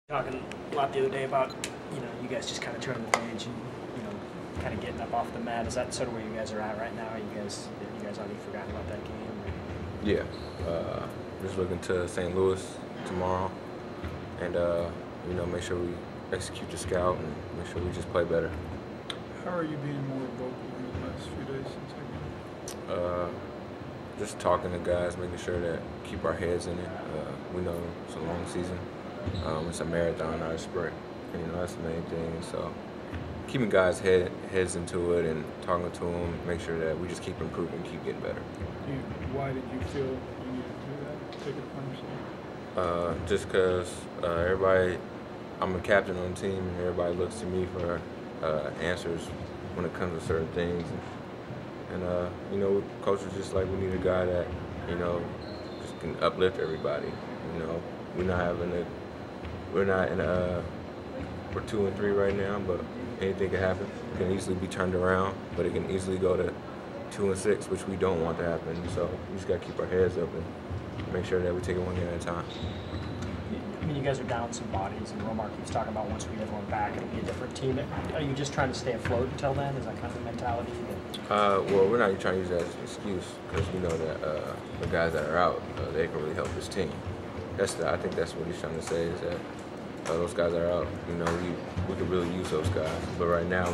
Talking a lot the other day about, you guys just kind of turning the page and, kind of getting up off the mat. Is that sort of where you guys are at right now? Have you guys already forgotten about that game? Or? Yeah. Just looking to St. Louis tomorrow and, make sure we execute the scout and make sure we just play better. How are you being more vocal in the last few days since that game? Just talking to guys, making sure that keep our heads in it. We know it's a long season. It's a marathon, not a sprint. And, that's the main thing. So keeping guys' heads into it and talking to them, make sure that we just keep improving, keep getting better. Why did you feel you needed to do that? Take it upon yourself? Just because I'm a captain on the team, and everybody looks to me for answers when it comes to certain things. And coach was just like, we need a guy that, just can uplift everybody. We're 2-3 right now, but anything can happen. It can easily be turned around, but it can easily go to 2-6, which we don't want to happen. So we just got to keep our heads up and make sure that we take it one game at a time. I mean, you guys are down some bodies, and Romar keeps talking about once we get everyone back, it'll be a different team. Are you just trying to stay afloat until then? Is that kind of the mentality? Well, we're not even trying to use that as an excuse because we know that the guys that are out, they can really help this team. I think that's what he's trying to say is that those guys that are out, we could really use those guys. But right now,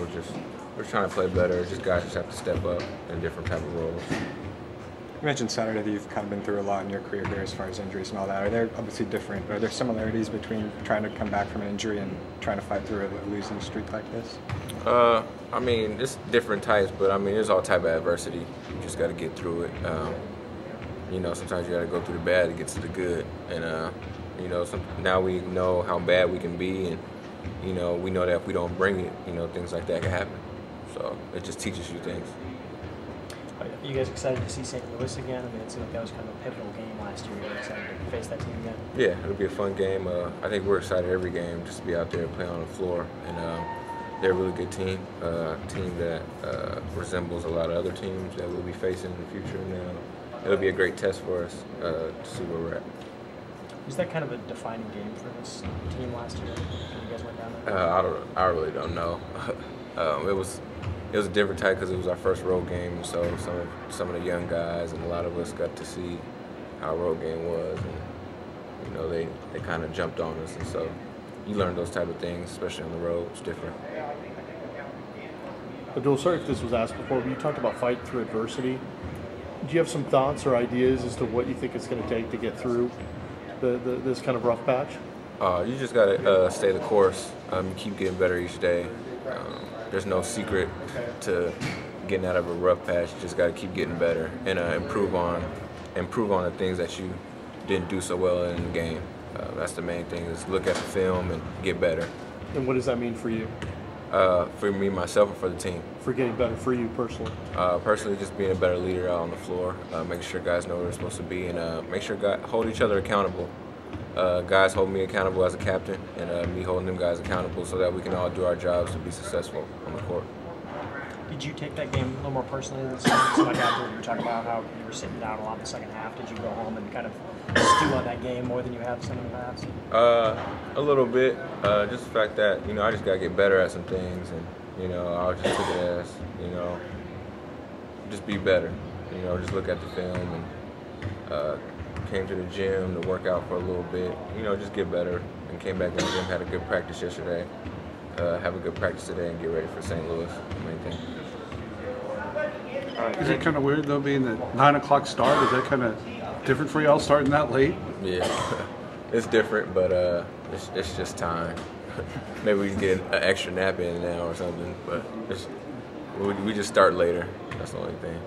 we're trying to play better. Just guys just have to step up in different type of roles. You mentioned Saturday that you've kind of been through a lot in your career here as far as injuries and all that. Are there similarities between trying to come back from an injury and trying to fight through a losing streak like this? It's different types, but there's all type of adversity. You just got to get through it. Sometimes you got to go through the bad to get to the good. And, now we know how bad we can be, and, we know that if we don't bring it, things like that can happen. So it just teaches you things. Are you guys excited to see St. Louis again? It seemed like that was kind of a pivotal game last year. Are you excited to face that team again? Yeah, it'll be a fun game. I think we're excited every game just to be out there and play on the floor. And they're a really good team, team that resembles a lot of other teams that we'll be facing in the future. And it'll be a great test for us to see where we're at. Was that kind of a defining game for this team last year when you guys went down there? I really don't know. It was a different type because it was our first road game, and so some of the young guys and a lot of us got to see how a road game was, and they kind of jumped on us, and so you learn those type of things, especially on the road. It's different. Abdul, sorry if this was asked before, but you talked about fighting through adversity. Do you have some thoughts or ideas as to what you think it's going to take to get through this kind of rough patch? You just got to stay the course. Keep getting better each day. There's no secret to getting out of a rough patch. You just got to keep getting better and improve on the things that you didn't do so well in the game. That's the main thing, is look at the film and get better. And what does that mean for you? For me, myself, or for the team? For getting better for you personally? Personally, just being a better leader out on the floor, making sure guys know where they're supposed to be, and make sure guys hold each other accountable. Guys hold me accountable as a captain, and me holding them guys accountable so that we can all do our jobs to be successful on the court. Did you take that game a little more personally than some like after you were talking about how you were sitting down a lot in the second half? Did you go home and kind of stew on that game more than you have some in the past? A little bit. Just the fact that, I just got to get better at some things, and, I just took it as, just be better. Just look at the film and came to the gym to work out for a little bit, just get better, and came back to the gym, had a good practice yesterday, have a good practice today, and get ready for St. Louis, the main thing. Is it kind of weird, though, being the 9 o'clock start? Is that kind of different for y'all starting that late? Yeah, it's different, but it's just time. Maybe we can get an extra nap in now or something, but we just start later. That's the only thing.